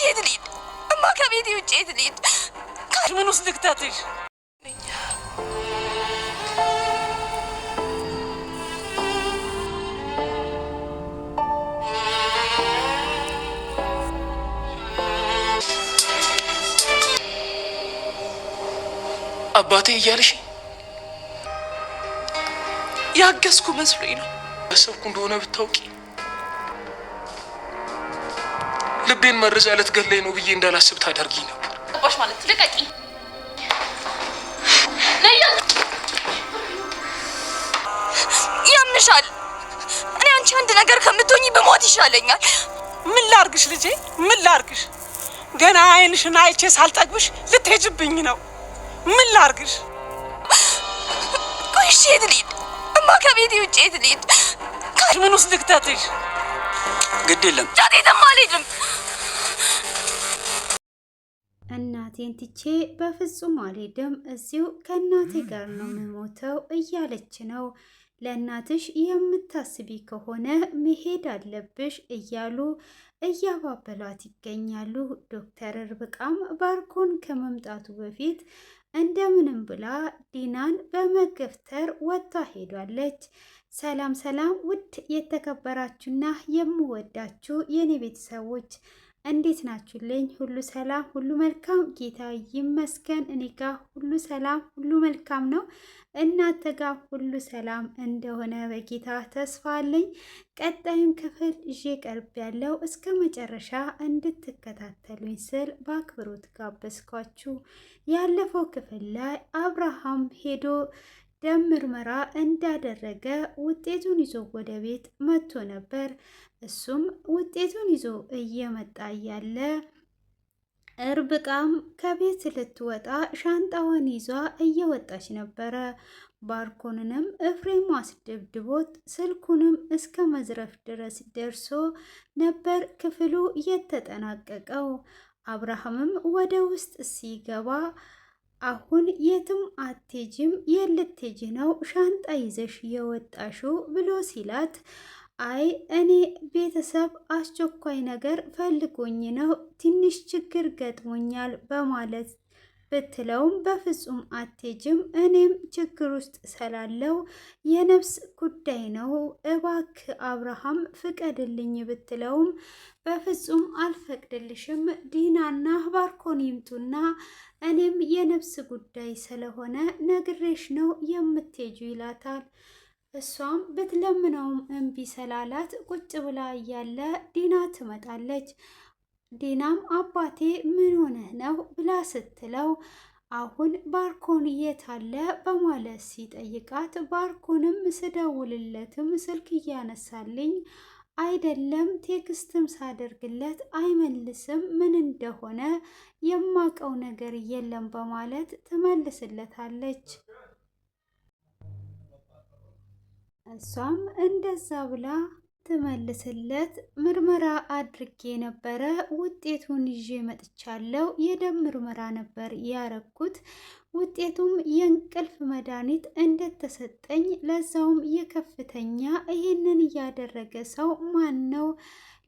የት ልሂድ? እማ ከቤቴ ውጭ የት ልሂድ? ምን ውስጥ ልክተትሽ? አባቴ እያልሽ ያገዝኩ መስሎኝ ነው። ያሰብኩ እንደሆነ ብታውቂ ልቤን መረጃ ልትገለኝ ነው ብዬ እንዳላስብ ታደርጊ ነበር። አባሽ ማለት ልቀቂ። ያምሻል። እኔ አንቺ አንድ ነገር ከምትሆኚ በሞት ይሻለኛል። ምን ላርግሽ ልጄ? ምን ላርግሽ? ገና አይንሽን አይቼ ሳልጠግብሽ ልትሄጂብኝ ነው። ምን ላርግሽ? ቆይ እሺ የት ልሂድ? እማ ከቤቴ ውጭ የት ልሂድ? ምን ውስጥ ልክተትሽ? ግድ የለም ጃቴትም አልሄድም። እናቴን ትቼ በፍጹም አልሄድም፣ እዚሁ ከእናቴ ጋር ነው የምሞተው እያለች ነው። ለእናትሽ የምታስቢ ከሆነ መሄድ አለብሽ እያሉ እያባበሏት ይገኛሉ። ዶክተር ርብቃም ባርኮን ከመምጣቱ በፊት እንደምንም ብላ ዲናን በመገፍተር ወጥታ ሄዷለች። ሰላም ሰላም! ውድ የተከበራችሁና የምወዳችሁ የኔ ቤተሰቦች እንዴት ናችሁልኝ? ሁሉ ሰላም፣ ሁሉ መልካም፣ ጌታ ይመስገን። እኔ ጋር ሁሉ ሰላም፣ ሁሉ መልካም ነው። እናንተ ጋር ሁሉ ሰላም እንደሆነ በጌታ ተስፋ አለኝ። ቀጣዩን ክፍል ይዤ ቀርብ ያለው እስከ መጨረሻ እንድትከታተሉኝ ስል በአክብሮት ጋበዝኳችሁ። ያለፈው ክፍል ላይ አብርሃም ሄዶ ደም ምርመራ እንዳደረገ ውጤቱን ይዞ ወደ ቤት መጥቶ ነበር። እሱም ውጤቱን ይዞ እየመጣ እያለ ርብቃም ከቤት ልትወጣ ሻንጣዋን ይዟ እየወጣች ነበረ። ባርኮንንም ኤፍሬም አስደብድቦት ስልኩንም እስከ መዝረፍ ድረስ ደርሶ ነበር ክፍሉ የተጠናቀቀው። አብርሃምም ወደ ውስጥ ሲገባ አሁን የትም አትሄጂም፣ የልትሄጂ ነው ሻንጣ ይዘሽ የወጣሽው ብሎ ሲላት፣ አይ እኔ ቤተሰብ አስቸኳይ ነገር ፈልጎኝ ነው፣ ትንሽ ችግር ገጥሞኛል በማለት ብትለውም በፍጹም አትሄጂም፣ እኔም ችግር ውስጥ ስላለው የነፍስ ጉዳይ ነው፣ እባክህ አብርሃም ፍቀድልኝ ብትለውም በፍጹም አልፈቅድልሽም፣ ዲናና ባርኮን ይምጡና እኔም የነፍስ ጉዳይ ስለሆነ ነግሬሽ ነው የምትሄጁ ይላታል። እሷም ብትለምነውም እምቢ ስላላት ቁጭ ብላ እያለ ዲና ትመጣለች። ዲናም አባቴ ምን ሆነህ ነው ብላ ስትለው አሁን ባርኮን የት አለ በማለት ሲጠይቃት፣ ባርኮንም ስደውልለትም ስልክ እያነሳልኝ አይደለም፣ ቴክስትም ሳደርግለት አይመልስም፣ ምን እንደሆነ የማቀው ነገር የለም በማለት ትመልስለታለች። እሷም እንደዛ ብላ ትመልስለት፣ ምርመራ አድርጌ ነበረ፣ ውጤቱን ይዤ መጥቻለሁ። የደም ምርመራ ነበር ያረኩት። ውጤቱም የእንቅልፍ መድኃኒት እንደተሰጠኝ፣ ለዛውም የከፍተኛ ይህንን እያደረገ ሰው ማን ነው?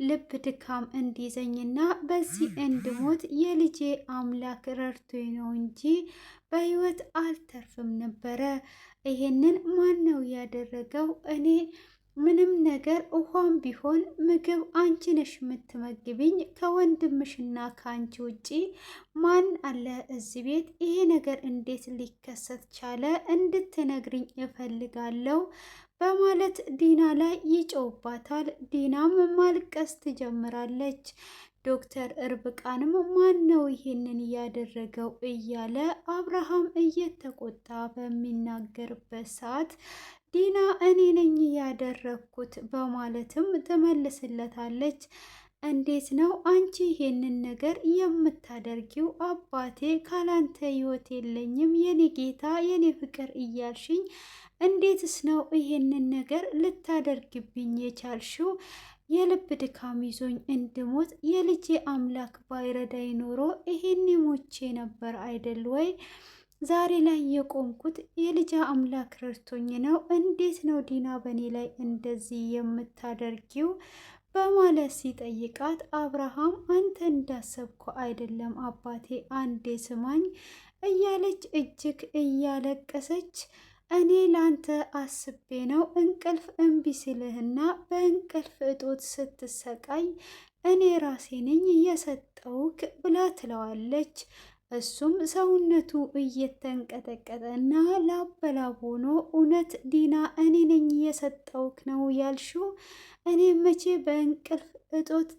ልብ ድካም እንዲዘኝና በዚህ እንድሞት የልጄ አምላክ ረድቶኝ ነው እንጂ በህይወት አልተርፍም ነበረ። ይህንን ማን ነው ያደረገው? እኔ ምንም ነገር ውሃም ቢሆን ምግብ አንቺ ነሽ የምትመግብኝ፣ ከወንድምሽና ከአንቺ ውጪ ማን አለ እዚህ ቤት? ይሄ ነገር እንዴት ሊከሰት ቻለ? እንድትነግርኝ እፈልጋለሁ በማለት ዲና ላይ ይጮውባታል። ዲናም ማልቀስ ትጀምራለች። ዶክተር ርብቃንም ማን ነው ይሄንን ያደረገው እያለ አብርሃም እየተቆጣ በሚናገርበት ሰዓት ዲና እኔ ነኝ ያደረግኩት በማለትም ትመልስለታለች። እንዴት ነው አንቺ ይሄንን ነገር የምታደርጊው? አባቴ ካላንተ ህይወት የለኝም፣ የኔ ጌታ፣ የኔ ፍቅር እያልሽኝ እንዴትስ ነው ይሄንን ነገር ልታደርግብኝ የቻልሽው? የልብ ድካም ይዞኝ እንድሞት የልጄ አምላክ ባይረዳይ ኖሮ ይሄን ሞቼ ነበር አይደል ወይ? ዛሬ ላይ የቆምኩት የልጄ አምላክ ረድቶኝ ነው። እንዴት ነው ዲና በእኔ ላይ እንደዚህ የምታደርጊው? በማለት ሲጠይቃት አብርሃም አንተ እንዳሰብኩ አይደለም አባቴ አንዴ ስማኝ እያለች እጅግ እያለቀሰች እኔ ላንተ አስቤ ነው እንቅልፍ እምቢ ሲልህና በእንቅልፍ እጦት ስትሰቃይ እኔ ራሴ ነኝ እየሰጠውክ ብላ ትለዋለች። እሱም ሰውነቱ እየተንቀጠቀጠና ላበላብ ሆኖ እውነት ዲና እኔ ነኝ እየሰጠውክ ነው ያልሽው? እኔ መቼ በእንቅልፍ እጦት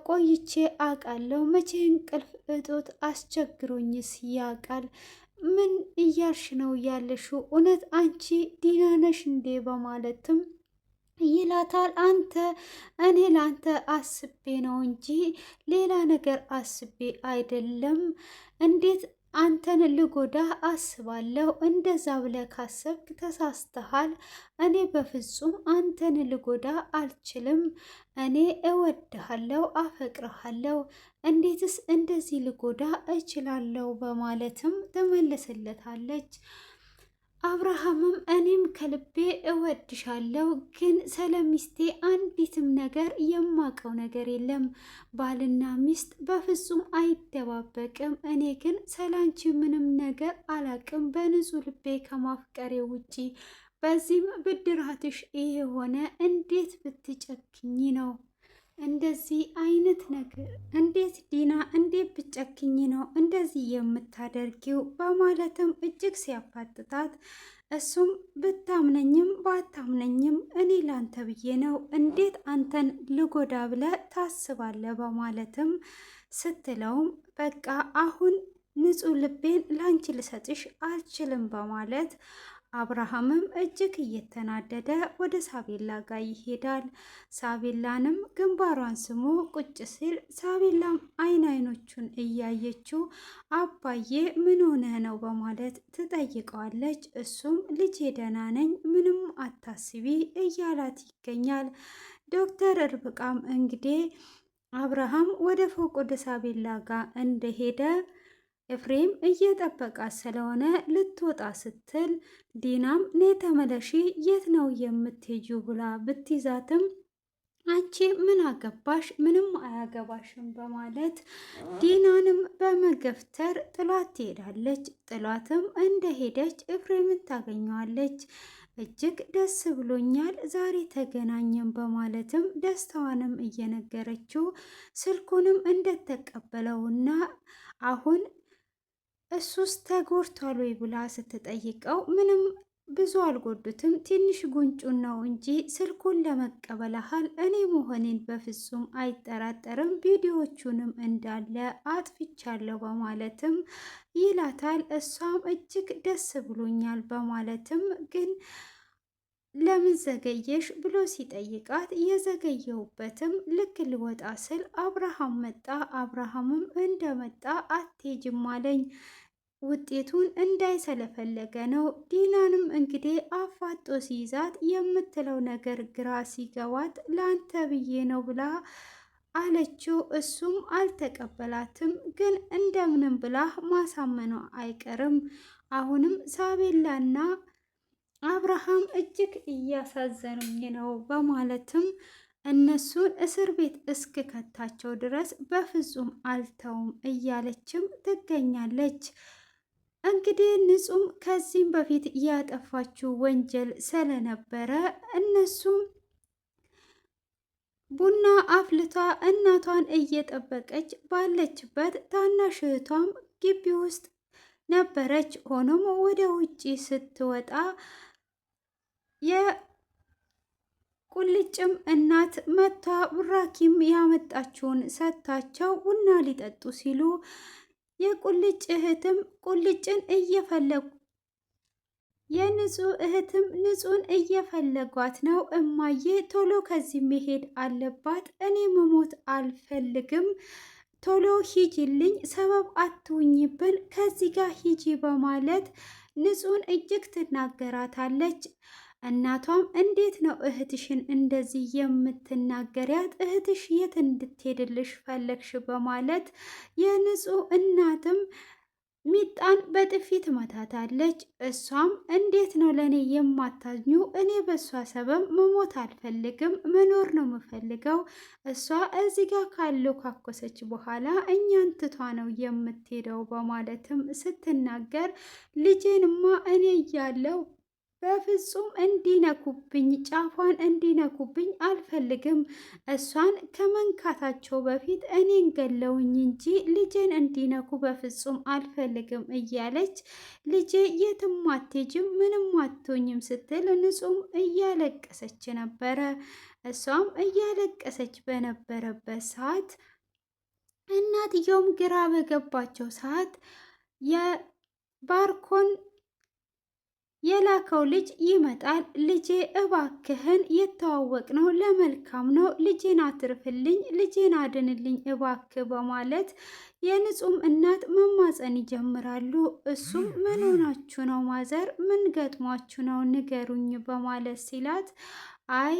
ቆይቼ አውቃለሁ? መቼ እንቅልፍ እጦት አስቸግሮኝስ ያውቃል? ምን እያልሽ ነው ያለሽው? እውነት አንቺ ዲና ነሽ እንዴ? በማለትም ይላታል። እኔ ላንተ አስቤ ነው እንጂ ሌላ ነገር አስቤ አይደለም። እንዴት አንተን ልጎዳ አስባለሁ? እንደዛ ብለህ ካሰብክ ተሳስተሃል። እኔ በፍጹም አንተን ልጎዳ አልችልም። እኔ እወድሃለሁ፣ አፈቅርሃለሁ። እንዴትስ እንደዚህ ልጎዳ እችላለሁ? በማለትም ትመልስለታለች። አብርሃምም እኔም ከልቤ እወድሻለሁ፣ ግን ስለ ሚስቴ አንዲትም ነገር የማውቀው ነገር የለም። ባልና ሚስት በፍጹም አይደባበቅም። እኔ ግን ስላንቺ ምንም ነገር አላቅም በንጹህ ልቤ ከማፍቀሬ ውጪ። በዚህም ብድራትሽ ይሄ ሆነ። እንዴት ብትጨክኝ ነው እንደዚህ አይነት ነገር? እንዴት ዲና፣ እንዴት ብጨክኝ ነው እንደዚህ የምታደርጊው? በማለትም እጅግ ሲያፋጥጣት፣ እሱም ብታምነኝም ባታምነኝም እኔ ላንተ ብዬ ነው፣ እንዴት አንተን ልጎዳ ብለ ታስባለ? በማለትም ስትለውም በቃ አሁን ንጹህ ልቤን ላንቺ ልሰጥሽ አልችልም በማለት አብርሃምም እጅግ እየተናደደ ወደ ሳቤላ ጋር ይሄዳል። ሳቤላንም ግንባሯን ስሞ ቁጭ ሲል ሳቤላም አይኖቹን እያየችው አባዬ ምን ሆነ ነው በማለት ትጠይቀዋለች። እሱም ልጄ ደህና ነኝ ምንም አታስቢ እያላት ይገኛል። ዶክተር ርብቃም እንግዲህ አብርሃም ወደ ፎቅ ወደ ሳቤላ ጋር እንደሄደ ኤፍሬም እየጠበቃት ስለሆነ ልትወጣ ስትል ዲናም ኔ ተመለሺ የት ነው የምትሄጂው ብላ ብትይዛትም አንቺ ምን አገባሽ? ምንም አያገባሽም በማለት ዲናንም በመገፍተር ጥላት ትሄዳለች። ጥላትም እንደሄደች ኤፍሬምን ታገኘዋለች። እጅግ ደስ ብሎኛል ዛሬ ተገናኘን በማለትም ደስታዋንም እየነገረችው ስልኩንም እንደተቀበለውና አሁን እሱስ ተጎድቷል ወይ ብላ ስትጠይቀው ምንም ብዙ አልጎዱትም፣ ትንሽ ጉንጩን ነው እንጂ ስልኩን ለመቀበል ያህል እኔ መሆኔን በፍጹም አይጠራጠርም፣ ቪዲዮዎቹንም እንዳለ አጥፍቻለሁ በማለትም ይላታል። እሷም እጅግ ደስ ብሎኛል በማለትም ግን ለምን ዘገየሽ ብሎ ሲጠይቃት የዘገየሁበትም ልክ ልወጣ ስል አብርሃም መጣ። አብርሃምም እንደመጣ አትሄጂም አለኝ። ውጤቱን እንዳይ ስለፈለገ ነው። ዲናንም እንግዲህ አፋጦ ሲይዛት የምትለው ነገር ግራ ሲገባት ለአንተ ብዬ ነው ብላ አለችው። እሱም አልተቀበላትም፣ ግን እንደምንም ብላ ማሳመኗ አይቀርም። አሁንም ሳቤላና አብርሃም እጅግ እያሳዘኑኝ ነው በማለትም እነሱን እስር ቤት እስክከታቸው ድረስ በፍጹም አልተውም እያለችም ትገኛለች። እንግዲህ ንጹም ከዚህም በፊት ያጠፋችው ወንጀል ስለነበረ እነሱም ቡና አፍልታ እናቷን እየጠበቀች ባለችበት ታናሽ እህቷም ግቢ ውስጥ ነበረች። ሆኖም ወደ ውጪ ስትወጣ የቁልጭም እናት መታ ቡራኪም ያመጣችውን ሰታቸው ቡና ሊጠጡ ሲሉ የቁልጭ እህትም ቁልጭን እየፈለጉ የንጹህ እህትም ንጹህን እየፈለጓት ነው። እማዬ ቶሎ ከዚህ መሄድ አለባት፣ እኔ መሞት አልፈልግም፣ ቶሎ ሂጂልኝ፣ ሰበብ አትሁኝብን፣ ከዚህ ጋር ሂጂ በማለት ንጹህን እጅግ ትናገራታለች። እናቷም እንዴት ነው እህትሽን እንደዚህ የምትናገሪያት? እህትሽ የት እንድትሄድልሽ ፈለግሽ? በማለት የንጹህ እናትም ሚጣን በጥፊ ትመታታለች። እሷም እንዴት ነው ለእኔ የማታዝኙ? እኔ በእሷ ሰበብ መሞት አልፈልግም፣ መኖር ነው የምፈልገው። እሷ እዚህ ጋር ካለው ካኮሰች በኋላ እኛን ትቷ ነው የምትሄደው በማለትም ስትናገር ልጄንማ እኔ እያለው በፍጹም እንዲነኩብኝ ጫፏን እንዲነኩብኝ አልፈልግም። እሷን ከመንካታቸው በፊት እኔን ገለውኝ እንጂ ልጄን እንዲነኩ በፍጹም አልፈልግም እያለች ልጄ የትም አትሄጂም ምንም አትሆኝም ስትል ንጹም እያለቀሰች ነበረ። እሷም እያለቀሰች በነበረበት ሰዓት እናትየውም ግራ በገባቸው ሰዓት የባርኮን የላከው ልጅ ይመጣል። ልጄ እባክህን የተዋወቅ ነው ለመልካም ነው፣ ልጄን አትርፍልኝ፣ ልጄን አድንልኝ እባክህ በማለት የንጹም እናት መማፀን ይጀምራሉ። እሱም ምን ሆናችሁ ነው ማዘር፣ ምን ገጥሟችሁ ነው ንገሩኝ በማለት ሲላት አይ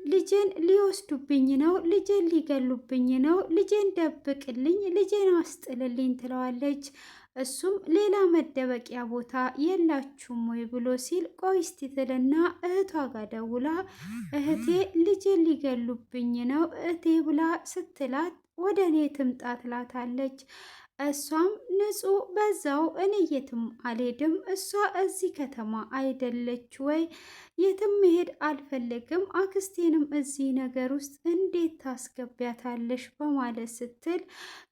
ልጄን ሊወስዱብኝ ነው፣ ልጄን ሊገሉብኝ ነው፣ ልጄን ደብቅልኝ፣ ልጄን አስጥልልኝ ትለዋለች። እሱም ሌላ መደበቂያ ቦታ የላችሁም ወይ ብሎ ሲል ቆይ እስቲ ትልና እህቷ ጋር ደውላ እህቴ ልጄን ሊገሉብኝ ነው እህቴ ብላ ስትላት ወደ እኔ ትምጣ ትላታለች። እሷም ንጹህ በዛው እኔ የትም አልሄድም፣ እሷ እዚህ ከተማ አይደለች ወይ? የትም መሄድ አልፈለግም፣ አክስቴንም እዚህ ነገር ውስጥ እንዴት ታስገቢያታለሽ? በማለት ስትል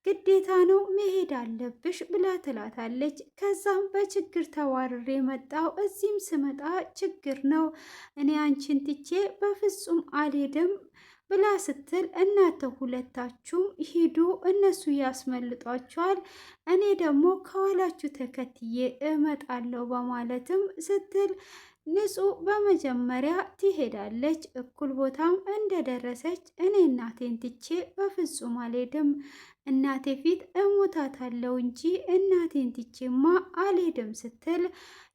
ግዴታ ነው መሄድ አለብሽ ብላ ትላታለች። ከዛም በችግር ተዋርሬ መጣው፣ እዚህም ስመጣ ችግር ነው፣ እኔ አንቺን ትቼ በፍጹም አልሄድም ብላ ስትል እናንተ ሁለታችሁም ሂዱ፣ እነሱ ያስመልጧቸዋል፣ እኔ ደግሞ ከኋላችሁ ተከትዬ እመጣለሁ በማለትም ስትል ንጹህ በመጀመሪያ ትሄዳለች። እኩል ቦታም እንደደረሰች እኔ እናቴን ትቼ በፍጹም አልሄድም፣ እናቴ ፊት እሞታታለሁ እንጂ እናቴን ትቼማ አልሄድም ስትል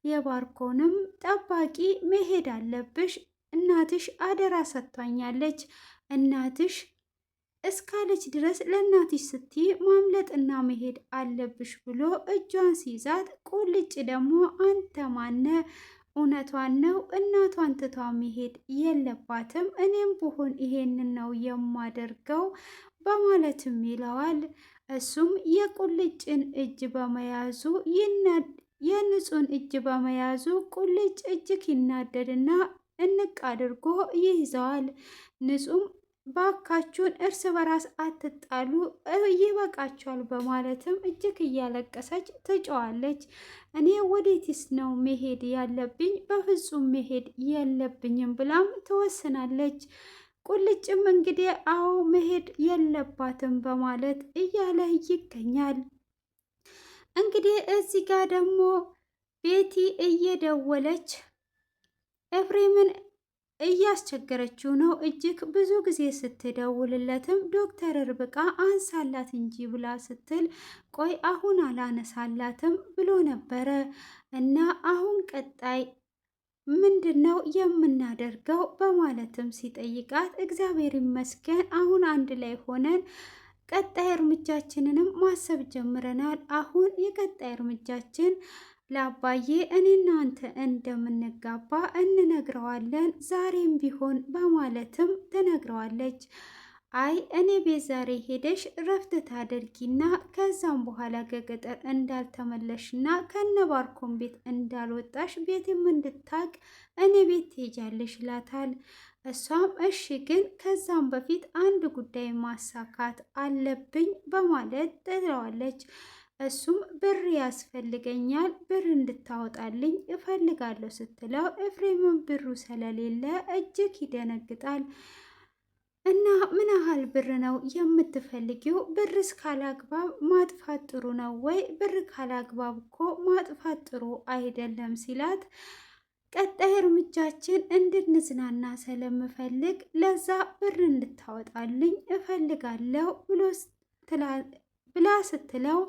የባርኮንም ጠባቂ መሄድ አለብሽ፣ እናትሽ አደራ ሰጥቷኛለች፣ እናትሽ እስካለች ድረስ ለእናትሽ ስትይ ማምለጥና መሄድ አለብሽ ብሎ እጇን ሲይዛት ቁልጭ ደግሞ አንተ ማነ? እውነቷን ነው፣ እናቷን ትቷ መሄድ የለባትም፣ እኔም ብሆን ይሄንን ነው የማደርገው በማለትም ይለዋል። እሱም የቁልጭን እጅ በመያዙ የንጹህን እጅ በመያዙ ቁልጭ እጅግ ይናደድና እንቅ አድርጎ ይይዘዋል። ንጹም ባካችሁን እርስ በራስ አትጣሉ ይበቃችኋል በማለትም እጅግ እያለቀሰች ትጮዋለች። እኔ ወዴትስ ነው መሄድ ያለብኝ? በፍጹም መሄድ የለብኝም ብላም ትወስናለች። ቁልጭም እንግዲህ አዎ መሄድ የለባትም በማለት እያለ ይገኛል። እንግዲህ እዚህ ጋር ደግሞ ቤቲ እየደወለች ኤፍሬምን እያስቸገረችው ነው። እጅግ ብዙ ጊዜ ስትደውልለትም ዶክተር ርብቃ አንሳላት እንጂ ብላ ስትል ቆይ አሁን አላነሳላትም ብሎ ነበረ እና አሁን ቀጣይ ምንድን ነው የምናደርገው በማለትም ሲጠይቃት እግዚአብሔር ይመስገን አሁን አንድ ላይ ሆነን ቀጣይ እርምጃችንንም ማሰብ ጀምረናል። አሁን የቀጣይ እርምጃችን ለአባዬ እኔና አንተ እንደምንጋባ እንነግረዋለን ዛሬም ቢሆን በማለትም ትነግረዋለች። አይ እኔ ቤት ዛሬ ሄደሽ ረፍት ታደርጊና ከዛም በኋላ ከገጠር እንዳልተመለሽና ከነባርኮን ቤት እንዳልወጣሽ ቤትም እንድታቅ እኔ ቤት ትሄጃለሽ ይላታል። እሷም እሺ ግን ከዛም በፊት አንድ ጉዳይ ማሳካት አለብኝ በማለት ትለዋለች። እሱም ብር ያስፈልገኛል፣ ብር እንድታወጣልኝ እፈልጋለሁ ስትለው ኤፍሬምን ብሩ ስለሌለ እጅግ ይደነግጣል። እና ምን ያህል ብር ነው የምትፈልጊው? ብርስ ካላግባብ ማጥፋት ጥሩ ነው ወይ? ብር ካላግባብ እኮ ማጥፋት ጥሩ አይደለም ሲላት ቀጣይ እርምጃችን እንድንዝናና ስለምፈልግ ለዛ ብር እንድታወጣልኝ እፈልጋለሁ ብላ ስትለው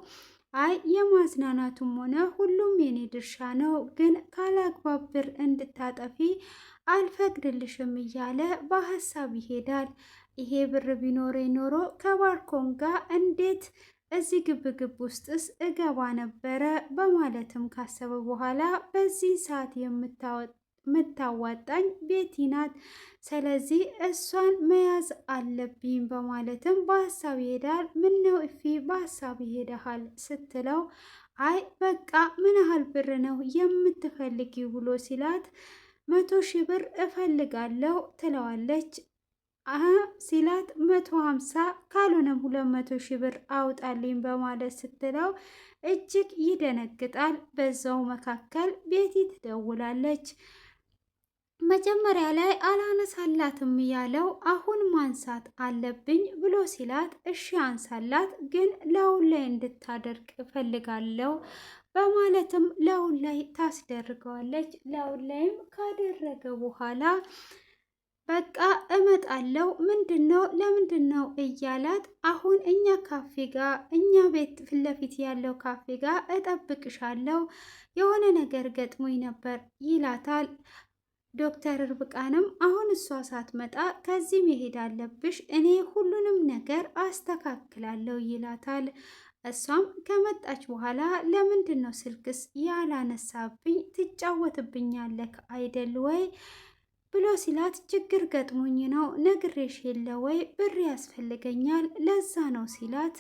አይ የማዝናናቱም ሆነ ሁሉም የኔ ድርሻ ነው፣ ግን ካላግባብ ብር እንድታጠፊ አልፈቅድልሽም እያለ በሀሳብ ይሄዳል። ይሄ ብር ቢኖረኝ ኖሮ ከባርኮን ጋር እንዴት እዚህ ግብግብ ውስጥስ እገባ ነበረ በማለትም ካሰበ በኋላ በዚህ ሰዓት የምታዋጣኝ ቤቲ ናት፣ ስለዚህ እሷን መያዝ አለብኝ በማለትም በሀሳብ ይሄዳል። ምነው እፊ በሀሳብ ይሄዳል ስትለው አይ በቃ ምን ያህል ብር ነው የምትፈልጊው ብሎ ሲላት 100,000 ብር እፈልጋለሁ ትለዋለች። ሲላት 150 ካልሆነም 200,000 ብር አውጣልኝ በማለት ስትለው እጅግ ይደነግጣል። በዛው መካከል ቤቲ ትደውላለች። መጀመሪያ ላይ አላነሳላትም ያለው አሁን ማንሳት አለብኝ ብሎ ሲላት እሺ አንሳላት፣ ግን ላውን ላይ እንድታደርግ እፈልጋለሁ በማለትም ላውን ላይ ታስደርገዋለች። ላውን ላይም ካደረገ በኋላ በቃ እመጣለሁ ምንድነው ለምንድነው እያላት አሁን እኛ ካፌ ጋር እኛ ቤት ፊት ለፊት ያለው ካፌ ጋር እጠብቅሻለሁ የሆነ ነገር ገጥሞኝ ነበር ይላታል። ዶክተር ርብቃንም አሁን እሷ ሳትመጣ ከዚህ መሄድ አለብሽ፣ እኔ ሁሉንም ነገር አስተካክላለሁ ይላታል። እሷም ከመጣች በኋላ ለምንድን ነው ስልክስ ያላነሳብኝ ትጫወትብኛለህ አይደል ወይ ብሎ ሲላት ችግር ገጥሞኝ ነው ነግሬሽ የለ ወይ ብር ያስፈልገኛል ለዛ ነው ሲላት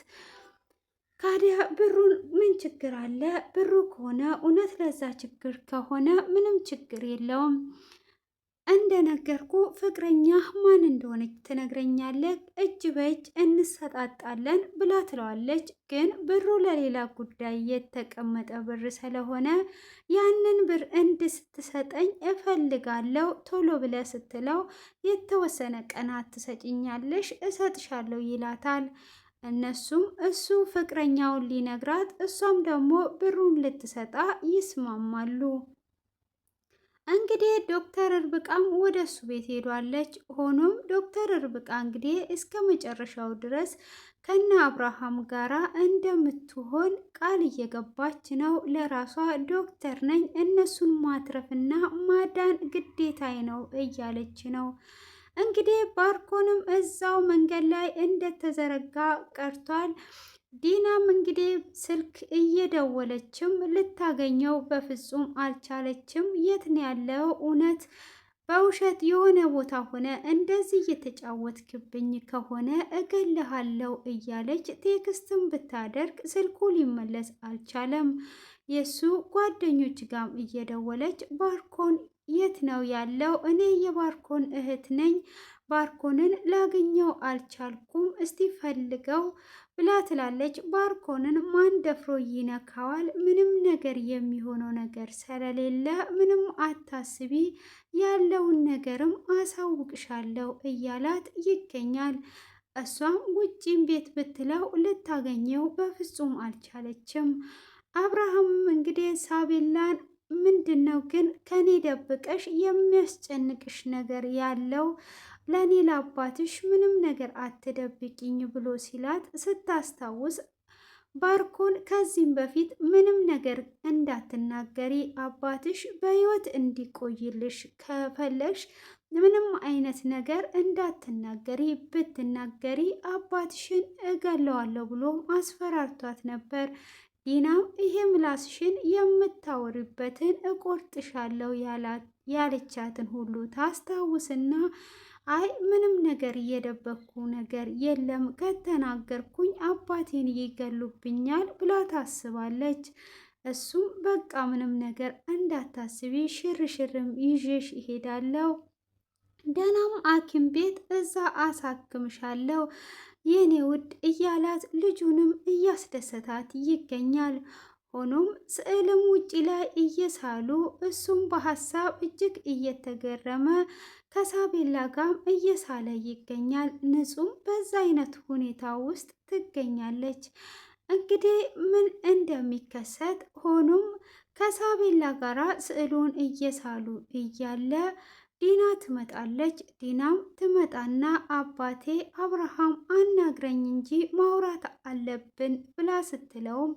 ካዲያ ብሩን ምን ችግር አለ? ብሩ ከሆነ እውነት ለዛ ችግር ከሆነ ምንም ችግር የለውም። እንደነገርኩ ፍቅረኛ ማን እንደሆነች ትነግረኛለህ፣ እጅ በእጅ እንሰጣጣለን ብላ ትለዋለች። ግን ብሩ ለሌላ ጉዳይ የተቀመጠ ብር ስለሆነ ያንን ብር እንድትሰጠኝ እፈልጋለሁ ቶሎ ብለ ስትለው የተወሰነ ቀናት ትሰጭኛለሽ እሰጥሻለሁ ይላታል። እነሱም እሱ ፍቅረኛውን ሊነግራት እሷም ደግሞ ብሩን ልትሰጣ ይስማማሉ። እንግዲህ ዶክተር ርብቃም ወደ እሱ ቤት ሄዷለች። ሆኖም ዶክተር ርብቃ እንግዲህ እስከ መጨረሻው ድረስ ከነ አብርሃም ጋራ እንደምትሆን ቃል እየገባች ነው። ለራሷ ዶክተር ነኝ እነሱን ማትረፍና ማዳን ግዴታዬ ነው እያለች ነው። እንግዲህ ባርኮንም እዛው መንገድ ላይ እንደተዘረጋ ቀርቷል። ዲናም እንግዲህ ስልክ እየደወለችም ልታገኘው በፍጹም አልቻለችም። የት ነው ያለው? እውነት በውሸት የሆነ ቦታ ሆነ እንደዚህ እየተጫወትክብኝ ከሆነ እገልሃለሁ እያለች ቴክስትም ብታደርግ ስልኩ ሊመለስ አልቻለም። የሱ ጓደኞች ጋም እየደወለች ባርኮን የት ነው ያለው? እኔ የባርኮን እህት ነኝ። ባርኮንን ላገኘው አልቻልኩም፣ እስቲ ፈልገው ብላ ትላለች። ባርኮንን ማን ደፍሮ ይነካዋል? ምንም ነገር የሚሆነው ነገር ስለሌለ ምንም አታስቢ፣ ያለውን ነገርም አሳውቅሻለሁ እያላት ይገኛል። እሷም ውጪም ቤት ብትለው ልታገኘው በፍጹም አልቻለችም። አብርሃም እንግዲህ ሳቤላን ምንድን ነው ግን ከኔ ደብቀሽ የሚያስጨንቅሽ ነገር ያለው? ለእኔ ለአባትሽ ምንም ነገር አትደብቂኝ ብሎ ሲላት ስታስታውስ ባርኮን ከዚህም በፊት ምንም ነገር እንዳትናገሪ፣ አባትሽ በሕይወት እንዲቆይልሽ ከፈለሽ ምንም አይነት ነገር እንዳትናገሪ፣ ብትናገሪ አባትሽን እገለዋለሁ ብሎ አስፈራርቷት ነበር። ዲናም ይሄ ምላስሽን የምታወሪበትን እቆርጥሻለሁ ያለቻትን ሁሉ ታስታውስና አይ ምንም ነገር እየደበኩ ነገር የለም፣ ከተናገርኩኝ አባቴን ይገሉብኛል ብላ ታስባለች። እሱም በቃ ምንም ነገር እንዳታስቢ፣ ሽርሽርም ይዤሽ ይሄዳለሁ፣ ደህናም ሐኪም ቤት እዛ አሳክምሻለሁ የኔ ውድ እያላት ልጁንም እያስደሰታት ይገኛል። ሆኖም ስዕልም ውጪ ላይ እየሳሉ እሱም በሀሳብ እጅግ እየተገረመ ከሳቤላ ጋም እየሳለ ይገኛል። ንጹም በዛ አይነት ሁኔታ ውስጥ ትገኛለች። እንግዲህ ምን እንደሚከሰት ሆኖም ከሳቤላ ጋራ ስዕሉን እየሳሉ እያለ ዲና ትመጣለች። ዲናም ትመጣና አባቴ አብርሃም አናግረኝ እንጂ ማውራት አለብን ብላ ስትለውም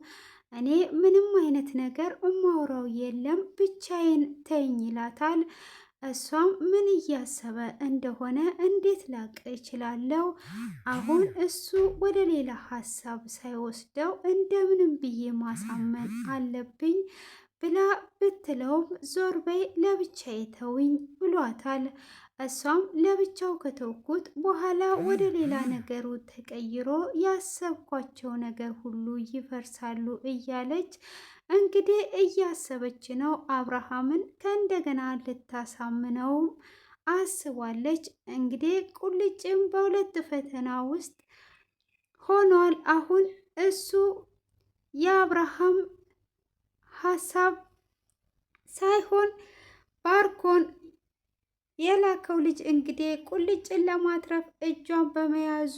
እኔ ምንም አይነት ነገር እማውራው የለም ብቻዬን ተይኝ ይላታል። እሷም ምን እያሰበ እንደሆነ እንዴት ላቅ እችላለሁ? አሁን እሱ ወደ ሌላ ሀሳብ ሳይወስደው እንደምንም ብዬ ማሳመን አለብኝ ብላ ብትለውም ዞር በይ ለብቻዬ ተውኝ ብሏታል። እሷም ለብቻው ከተውኩት በኋላ ወደ ሌላ ነገሩ ተቀይሮ ያሰብኳቸው ነገር ሁሉ ይፈርሳሉ እያለች እንግዲህ እያሰበች ነው። አብርሃምን ከእንደገና ልታሳምነውም አስባለች። እንግዲህ ቁልጭም በሁለት ፈተና ውስጥ ሆኗል። አሁን እሱ የአብርሃም ሀሳብ ሳይሆን ባርኮን የላከው ልጅ እንግዲህ ቁልጭን ለማትረፍ እጇን በመያዙ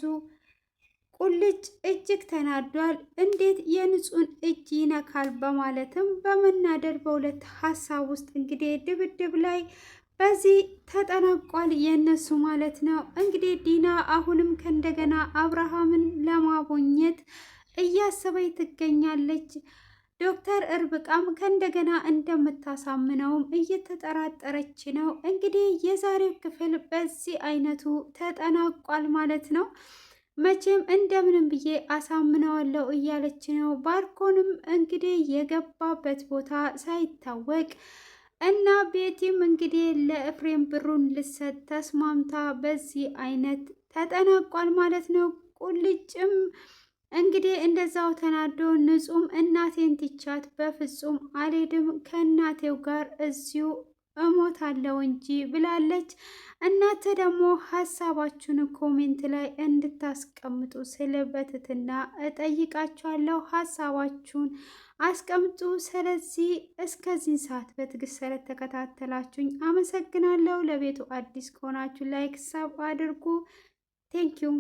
ቁልጭ እጅግ ተናዷል። እንዴት የንጹህን እጅ ይነካል በማለትም በመናደድ በሁለት ሀሳብ ውስጥ እንግዲህ ድብድብ ላይ በዚህ ተጠናቋል የነሱ ማለት ነው። እንግዲህ ዲና አሁንም ከእንደገና አብርሃምን ለማቦኘት እያሰበች ትገኛለች። ዶክተር እርብቃም ከእንደገና እንደምታሳምነውም እየተጠራጠረች ነው። እንግዲህ የዛሬው ክፍል በዚህ አይነቱ ተጠናቋል ማለት ነው። መቼም እንደምንም ብዬ አሳምነዋለሁ እያለች ነው። ባርኮንም እንግዲህ የገባበት ቦታ ሳይታወቅ እና ቤቲም እንግዲህ ለኤፍሬም ብሩን ልሰጥ ተስማምታ በዚህ አይነት ተጠናቋል ማለት ነው። ቁልጭም እንግዲህ እንደዛው ተናዶ ንጹም እናቴን ትቻት በፍጹም አልሄድም ከእናቴው ጋር እዚሁ እሞታለሁ እንጂ ብላለች። እናንተ ደግሞ ሀሳባችሁን ኮሜንት ላይ እንድታስቀምጡ ስል በትህትና እጠይቃችኋለሁ። ሀሳባችሁን አስቀምጡ። ስለዚህ እስከዚህ ሰዓት በትዕግስት ስለተከታተላችሁኝ አመሰግናለሁ። ለቤቱ አዲስ ከሆናችሁ ላይክ ሰብ አድርጉ። ቴንኪዩ